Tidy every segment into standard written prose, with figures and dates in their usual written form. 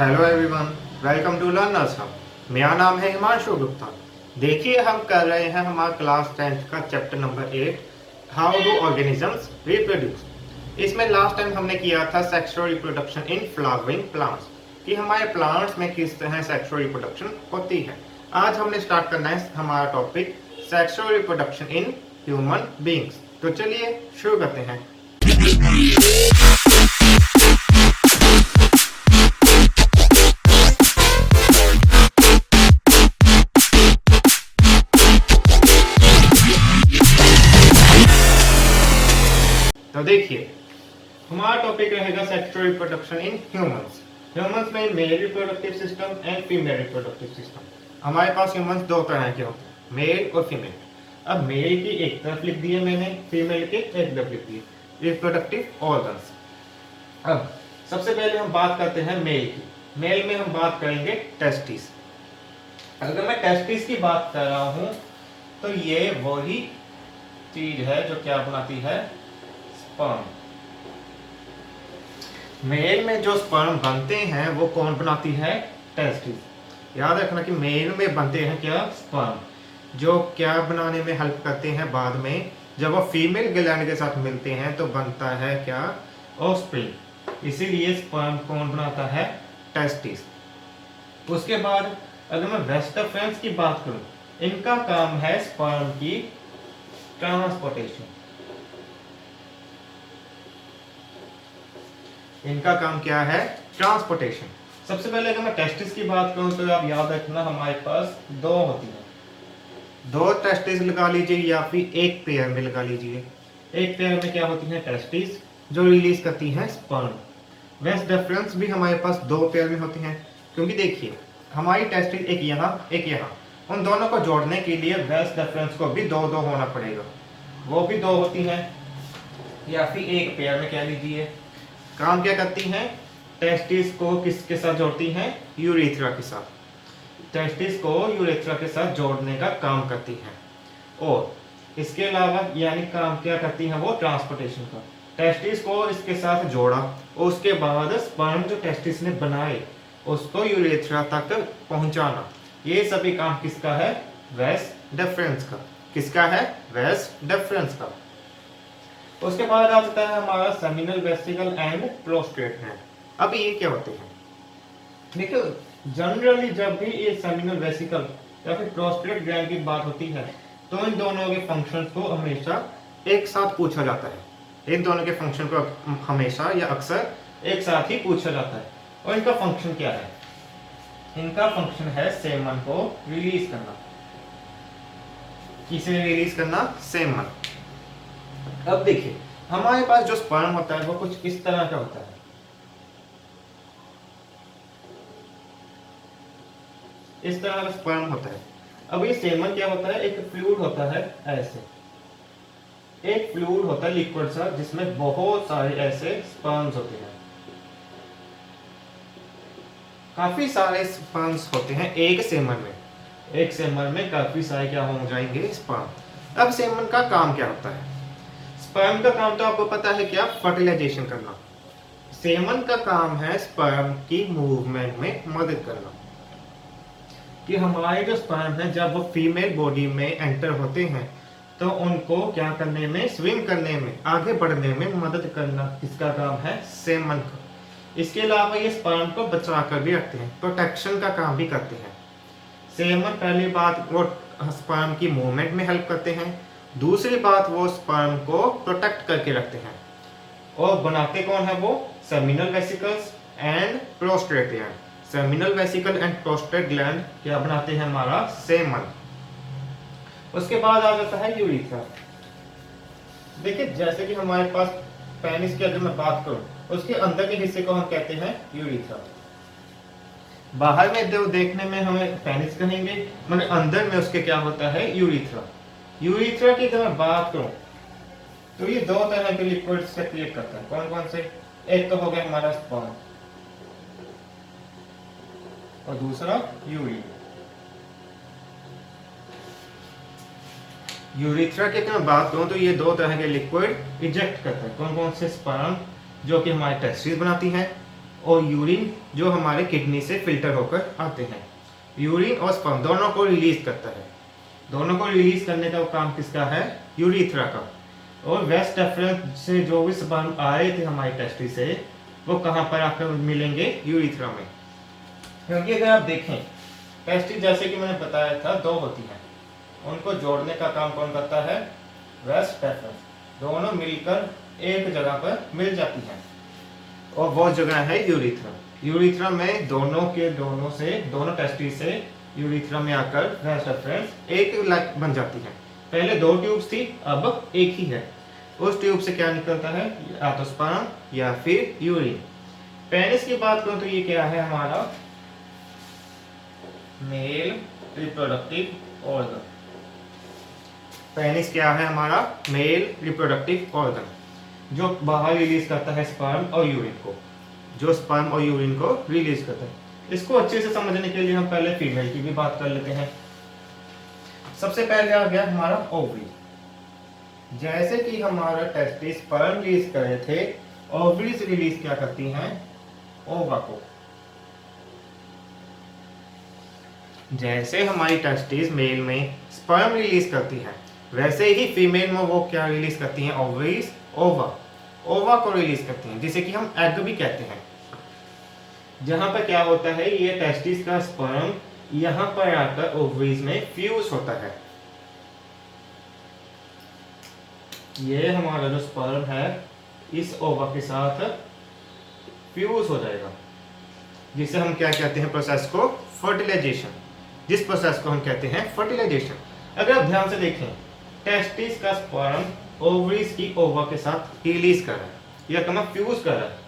Hello everyone, welcome to Learners Hub. मेरा नाम है हिमांशु गुप्ता। देखिए, हम कर रहे हैं हमारा क्लास 10th का chapter number 8, how do organisms reproduce. इसमें लास्ट टाइम हमने किया था sexual reproduction in flowering plants, कि हमारे प्लांट्स में किस तरह सेक्सुअल रिप्रोडक्शन होती है। आज हमने स्टार्ट करना है हमारा topic sexual reproduction in human beings. तो चलिए शुरू करते हैं। तो देखिए, हमारा टॉपिक रहेगा sexual reproduction in humans. Humans में male reproductive system and female reproductive system. हमारे पास ह्यूमंस दो तरह के होते हैं, मेल और फीमेल। अब मेल की एक तरफ लिख दी है मैंने, फीमेल की एक तरफ लिख दी है, रिप्रोडक्टिव ऑर्गन्स। अब सबसे पहले हम बात करते हैं मेल की। मेल में हम बात करेंगे टेस्टिस। अगर मैं टेस्टिस की बात कर रहा हूं तो ये वही चीज है जो क्या बनाती है, स्पर्म। मेल में जो स्पर्म बनते हैं वो कौन बनाती है, टेस्टिस। याद रखना कि मेल में बनते हैं क्या, स्पर्म, जो क्या बनाने में हेल्प करते हैं बाद में, जब वो फीमेल ग्लैंड के साथ मिलते हैं तो बनता है क्या, ऑफस्प्रिंग। इसीलिए स्पर्म कौन बनाता है, टेस्टिस। उसके बाद अगर मैं वेस्ट डिफरेंस की बात करूं, इनका काम है स्पर्म की ट्रांसपोर्टेशन। इनका काम क्या है, ट्रांसपोर्टेशन। सबसे पहले अगर मैं टेस्टिस की बात करूं तो आप याद रखना हमारे पास दो होती है, दो टेस्टिस लगा लीजिए या फिर एक पेयर में लगा लीजिए। एक पेयर में क्या होती है, टेस्टिस, जो रिलीज करती है स्पर्म। वेस्ट डिफरेंस भी हमारे पास दो पेयर में होती हैं, क्योंकि देखिए हमारी टेस्टिस एक यहाँ एक यहाँ, उन दोनों को जोड़ने के लिए वेस्ट डिफरेंस को भी दो दो होना पड़ेगा, वो भी दो होती हैं। या फिर एक पेयर में कह लीजिए। काम क्या करती हैं, टेस्टिस को किसके साथ जोड़ती हैं, यूरेथ्रा के साथ। टेस्टिस को यूरेथ्रा के साथ जोड़ने का काम करती हैं। और इसके अलावा यानी काम क्या करती हैं वो, ट्रांसपोर्टेशन का। टेस्टिस को इसके साथ जोड़ा और उसके बाद स्पर्म जो टेस्टिस ने बनाए उसको यूरेथ्रा तक पहुंचाना, ये सभी काम किसका है, वेस डिफरेंस का। किसका है, वेस डिफरेंस का। उसके बाद आ जाता है हमारा सेमिनल वेसिकल एंड प्रोस्टेट है। अब ये क्या होते हैं, देखो जनरली जब भी ये सेमिनल वेसिकल या फिर प्रोस्टेट ग्लैंड की बात होती है तो इन दोनों के फंक्शंस को हमेशा एक साथ पूछा जाता है। इन दोनों के फंक्शन को हमेशा या अक्सर एक साथ ही पूछा जाता है। और इनका फंक्शन क्या है, इनका फंक्शन है सेमन को रिलीज करना। किसे रिलीज करना, सेमन। अब देखिए हमारे पास जो स्पर्म होता है वो कुछ इस तरह का होता है, इस तरह का स्पर्म होता है। अब ये सेमन क्या होता है, एक फ्लूइड होता है ऐसे, एक फ्लूइड होता है लिक्विड सा जिसमें बहुत सारे ऐसे स्पर्म्स होते हैं। काफी सारे स्पर्म्स होते हैं एक सेमन में, एक सेमन में काफी सारे क्या हो जाएंगे, स्पर्म। अब सेमन का काम क्या होता है, स्पर्म का काम तो आपको पता है क्या, फर्टिलाइजेशन करना। सेमन का काम है स्पर्म की मूवमेंट में मदद करना, कि हमारे जो स्पर्म है जब वो फीमेल बॉडी में एंटर होते हैं तो उनको क्या करने में, स्विम करने में, आगे बढ़ने में मदद करना किसका काम है, सेमन का। इसके अलावा ये स्पर्म को बचा कर भी रखते हैं, प्रोटेक्शन का काम भी करते हैं। सेमन पहली बात वो स्पर्म की मूवमेंट में हेल्प करते हैं, दूसरी बात वो स्पर्म को प्रोटेक्ट करके रखते हैं। और बनाते कौन है वो, seminal vesicles and prostate gland. Seminal vesicle and prostate gland क्या बनाते हैं, हमारा सेमन। उसके बाद आ जाता है यूरेथ्रा। देखिए जैसे कि हमारे पास पेनिस की अगर मैं बात करूं, उसके अंदर के हिस्से को हम कहते हैं यूरेथ्रा। बाहर में देखने में हमें पेनिस कहेंगे, मगर अंदर में उसके क्या होता है, यूरेथ्रा। यूरेथ्रा की अगर मैं बात करूं तो ये दो तरह के लिक्विड से क्रिएट करता है। कौन कौन से, एक तो हो गया हमारा स्पर्म और दूसरा यूरिन। यूरेथ्रा की अगर मैं बात करूं तो ये दो तरह के लिक्विड इजेक्ट करता है। कौन कौन से, स्पर्म जो कि हमारे टेस्टिस बनाती हैं, और यूरिन जो हमारे किडनी से फिल्टर होकर आते हैं। यूरिन और स्पर्म दोनों को रिलीज करता है। दोनों को रिलीज करने का काम किसका है? यूरिथ्रा का। और वेस्ट एफरेंस से जो भी स्पर्म आए थे हमारे टेस्टिस से, वो कहाँ पर आकर मिलेंगे? यूरिथ्रा में। क्योंकि अगर आप देखें टेस्टिस जैसे कि मैंने बताया था 2 होती हैं, उनको जोड़ने का काम कौन करता है? वेस्ट एफरेंस। दोनों मिलकर एक जगह पर मिल जाती हैं और वो जगह है यूरिथ्रा। यूरिथ्रा में दोनों टेस्टिस से यूरिथ्रा में आकर वेस्ट एफरेंस एक बन जाती है। पहले 2 ट्यूब्स थी, अब एक ही है। उस ट्यूब से क्या निकलता है? या तो स्पर्म या फिर यूरिन। पेनिस की बात करूं तो ये क्या है हमारा? Male reproductive organ. पेनिस क्या है हमारा? मेल रिप्रोडक्टिव ऑर्गन, जो बाहर रिलीज करता है स्पर्म और यूरिन को, रिलीज करता है। इसको अच्छे से समझने के लिए हम पहले फीमेल की भी बात कर लेते हैं। सबसे पहले आ गया हमारा ओवरी। जैसे कि हमारा टेस्टिस स्पर्म रिलीज कर रहे थे, ओवरीज रिलीज क्या करती हैं? ओवा को। जैसे हमारी टेस्टिस मेल में स्पर्म रिलीज करती है, वैसे ही फीमेल में वो क्या रिलीज करती हैं? ओवरीज ओवा को रिलीज करती हैं, जिसे कि हम एग भी कहते हैं। जहां पर क्या होता है, ये टेस्टिस का स्पर्म यहां पर आकर ओवरीज में फ्यूज होता है। ये हमारा जो स्पर्म है इस ओवा के साथ फ्यूज हो जाएगा, जिसे हम क्या कहते हैं? प्रोसेस को फर्टिलाइजेशन। जिस प्रोसेस को हम कहते हैं फर्टिलाइजेशन। अगर आप ध्यान से देखें, टेस्टिस का स्पर्म ओवरीज की ओवा के साथ रिलीज कर रहा है या कमा फ्यूज कर रहा है,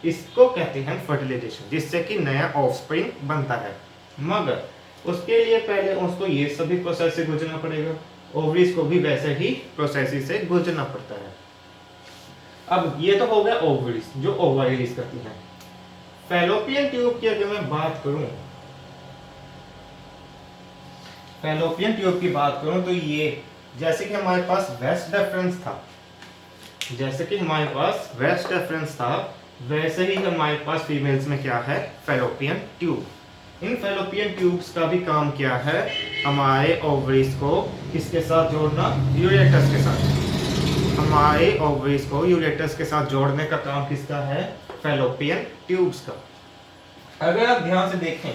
इसको कहते हैं फर्टिलाइजेशन, जिससे कि नया ऑफस्प्रिंग बनता है। मगर उसके लिए पहले उसको ये सभी प्रोसेस से गुजरना पड़ेगा, ओवरीज को भी वैसे ही प्रोसेस से गुजरना पड़ता है। अब ये तो हो गया ओवरीज जो ओवा रिलीज करती हैं। फैलोपियन ट्यूब की अगर मैं बात करूं, तो ये जैसे कि हमारे पास वेस्ट डिफरेंस था, वैसे ही हमारे पास फीमेल्स में क्या है? Fallopian tube. इन फैलोपियन ट्यूब्स का भी काम क्या है? हमारे ओवरीज को किसके साथ जोड़ना? यूरेटस के साथ। हमारे ओवरीज को यूरेटस के साथ जोड़ने का काम किसका है? फैलोपियन ट्यूब्स का। अगर आप ध्यान से देखें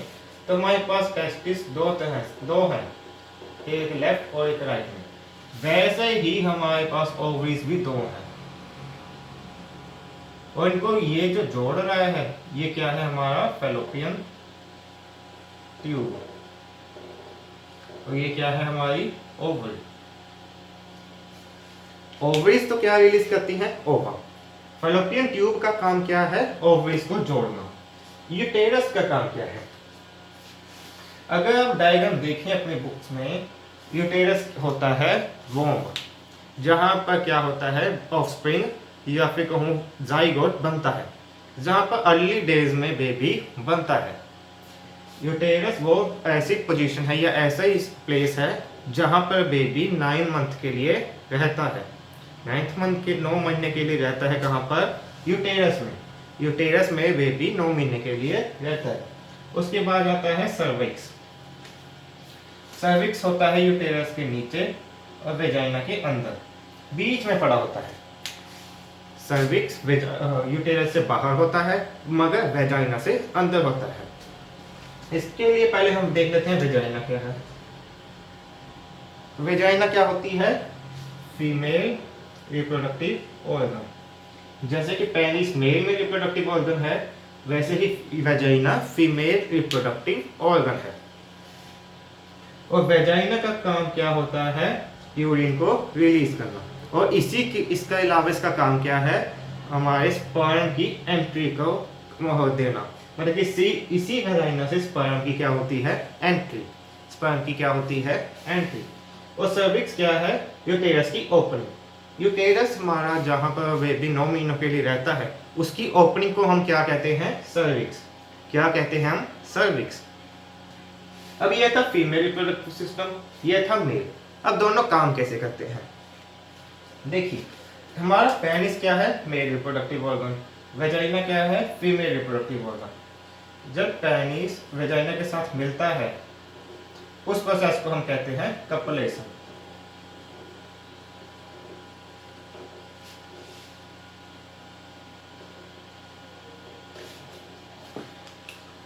तो हमारे पास टेस्टिस दो हैं, एक लेफ्ट और एक राइट में। वैसे ही हमारे पास ओवरीज भी 2 हैं, और इनको ये जो जोड़ रहा है ये क्या है? हमारा फैलोपियन ट्यूब। और ये क्या है? हमारी ओवरी। ओवरीज तो क्या रिलीज करती हैं? ओवा। फैलोपियन ट्यूब का काम क्या है? ओवरीज को जोड़ना। यूटेरस का काम क्या है? अगर आप डायग्राम देखें अपने बुक्स में, यूटेरस होता है वोम, जहां पर क्या होता है? ऑफस्प्रिंग या फिर कहूँ जाइगोट बनता है, जहां पर अर्ली डेज में बेबी बनता है। यूटेरस वो ऐसी पोजीशन है या ऐसा ही प्लेस है जहां पर बेबी 9 मंथ के लिए रहता है। 9 महीने के लिए रहता है। कहां पर? यूटेरस में। यूटेरस में बेबी 9 महीने के लिए रहता है। उसके बाद आता है सर्विक्स। सर्विक्स होता है यूटेरस के नीचे और वेजाइना के अंदर, बीच में पड़ा होता है। सर्विक्स यूटेरस से बाहर होता है मगर वेजाइना से अंदर होता है। इसके लिए पहले हम देख लेते हैं वेजाइना क्या है। वेजाइना क्या होती है? Female reproductive organ. जैसे कि पेनिस मेल में रिप्रोडक्टिव ऑर्गन है, वैसे ही वेजाइना फीमेल रिप्रोडक्टिव ऑर्गन है। और वेजाइना का काम क्या होता है? यूरिन को रिलीज करना। और इसका अलावा इसका काम क्या है? हमारे स्पर्म की एंट्री को देना। मतलब कि इसी वेजाइना से स्पर्म की क्या होती है? एंट्री। स्पर्म की क्या होती है? एंट्री। और सर्विक्स क्या है? यूटेरस की ओपनिंग। यूटेरस हमारा जहां पर बेबी 9 महीनों के लिए रहता है, उसकी ओपनिंग को हम क्या कहते हैं? सर्विक्स। क्या कहते हैं हम? सर्विक्स। अब ये था फीमेल रिप्रोडक्टिव सिस्टम, ये था मेल। अब दोनों काम कैसे करते हैं देखिए। हमारा पेनिस क्या है? Male reproductive organ. वेजाइना क्या है? Female reproductive organ. जब पेनिस वेजाइना के साथ मिलता है उस प्रोसेस को हम कहते हैं कपलेशन।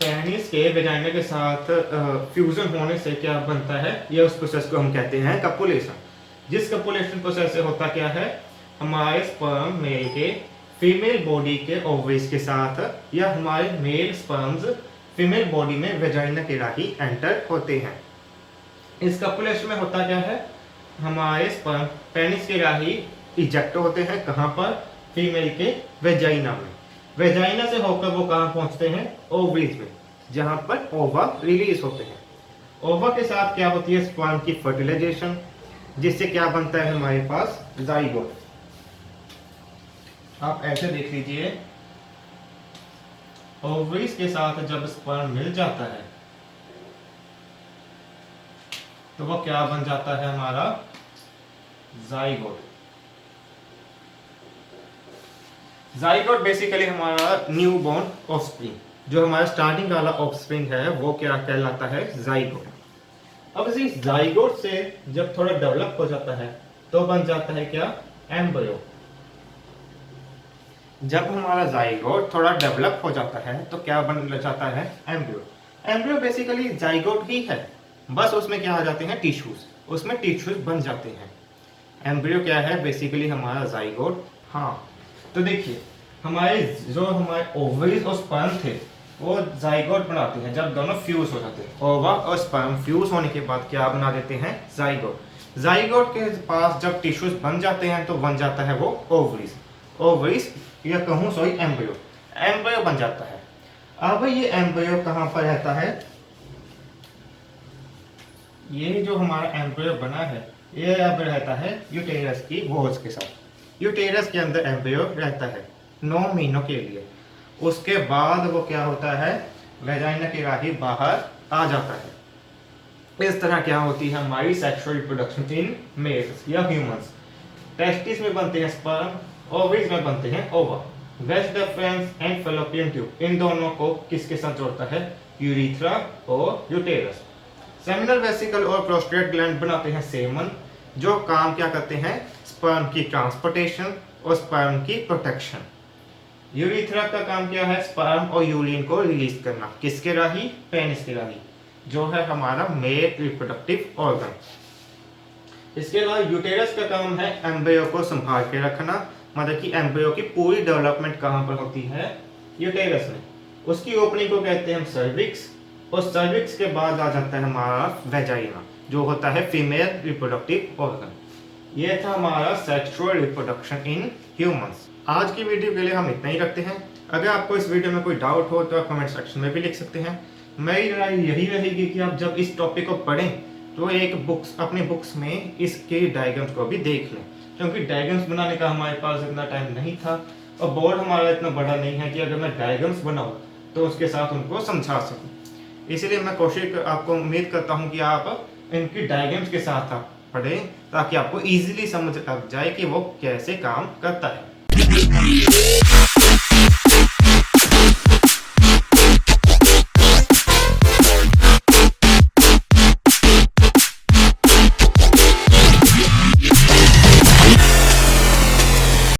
पेनिस के वेजाइना के साथ फ्यूजन होने से क्या बनता है, ये उस प्रोसेस को हम कहते हैं कपुलेशन। जिस कपुलेशन प्रोसेस से होता क्या है, हमारे स्पर्म मेल के फीमेल बॉडी के ओवरीज के साथ या हमारे मेल स्पर्म्स फीमेल बॉडी में वेजाइना के राही एंटर होते हैं। इस कपुलेशन में होता क्या है, हमारे स्पर्म पेनिस के राही इजेक्ट होते हैं। कहाँ पर? फीमेल के वेजाइना में। वेजाइना से होकर वो कहाँ पहुंचते हैं? ओवरीज में, जहां पर ओवा रिलीज होते हैं। ओवा के साथ क्या होती है? स्पर्म की फर्टिलाइजेशन, जिससे क्या बनता है हमारे पास? जाइगोट। आप ऐसे देख लीजिए, ओवरीज के साथ जब स्पर्म मिल जाता है तो वो क्या बन जाता है? हमारा जाइगोट। जाइगोट बेसिकली हमारा न्यू बॉर्न ऑफस्प्रिंग, जो हमारा स्टार्टिंग वाला ऑफस्प्रिंग है वो क्या कहलाता है? जाइगोट। अब इस जाइगोट से जब थोड़ा डेवलप हो जाता है तो बन जाता है क्या? एम्ब्रियो। जब हमारा जाइगोट थोड़ा डेवलप हो जाता है तो क्या बन जाता है? एम्ब्रियो। एम्ब्रियो बेसिकली जाइगोट ही है, बस उसमें क्या आ जाते हैं? टिश्यूज, उसमें टिश्यूज बन जाते हैं। एम्ब्रियो क्या है? बेसिकली हमारा जाइगोट। हाँ, तो देखिए हमारे ओवरीज और स्पर्म थे वो जाइगोट बनाते हैं जब दोनों फ्यूज हो जाते हैं। ओवा और स्पर्म फ्यूज होने के बाद क्या बना देते हैं? जाइगोट। जाइगोट के पास जब टिश्यूज बन जाते हैं तो बन जाता है वो ओवरीज। ओवरीज या कहूँ सॉरी एम्ब्रियो, एम्ब्रियो बन जाता है। अब ये एम्ब्रियो कहाँ पर रहता है? ये जो हमारा एम्ब्रियो बना है ये अब रहता है यूटेरस की वॉल्स के साथ। यूटेरस के अंदर एम्ब्रियो रहता है 9 महीनों के लिए। उसके बाद वो क्या होता है? वेजाइना के राही बाहर आ जाता है। इस तरह क्या होती है हमारी सेक्सुअल रिप्रोडक्शन इन मेल्स या ह्यूमंस। टेस्टिस में बनते हैं स्पर्म, ओवरीज में बनते हैं ova. Vas deferens and fallopian tube, इन दोनों को किसके साथ जोड़ता है? यूरिथ्रा और यूटेरस। सेमिनल वेसिकल और प्रोस्टेट ग्लैंड बनाते हैं सेमन, जो काम क्या करते हैं? स्पर्म की ट्रांसपोर्टेशन और स्पर्म की प्रोटेक्शन। यूरिथ्रा का काम क्या है? स्पर्म और यूरिन को रिलीज करना। किसके राही? पेनिस के राही, जो है हमारा मेल रिप्रोडक्टिव ऑर्गन। इसके अलावा यूटेरस का काम है एम्ब्रियो को संभाल के रखना, मतलब कि एम्ब्रियो की पूरी डेवलपमेंट कहाँ पर होती है? यूटेरस में। उसकी ओपनिंग को कहते हैं हम सर्विक्स, और सर्विक्स के बाद आ जाता है हमारा वेजाइना, जो होता है फीमेल रिप्रोडक्टिव ऑर्गन। ये था हमारा सेक्सुअल रिप्रोडक्शन इन ह्यूमंस। आज की वीडियो के लिए हम इतना ही रखते हैं। अगर आपको इस वीडियो में कोई डाउट हो तो आप कमेंट सेक्शन में भी लिख सकते हैं। मेरी राय यही रहेगी कि आप जब इस टॉपिक को पढ़ें तो एक बुक्स अपने बुक्स में इसके डायग्राम्स को भी देख लें, क्योंकि डायग्राम्स बनाने का हमारे पास इतना टाइम नहीं था और बोर्ड हमारा इतना बड़ा नहीं है कि अगर मैं डायग्राम्स बनाऊँ तो उसके साथ उनको समझा सकूँ। इसलिए मैं आपको उम्मीद करता हूँ कि आप इनकी डायग्राम्स के साथ आप पढ़ें ताकि आपको इजीली समझ आ जाए कि वो कैसे काम करता है।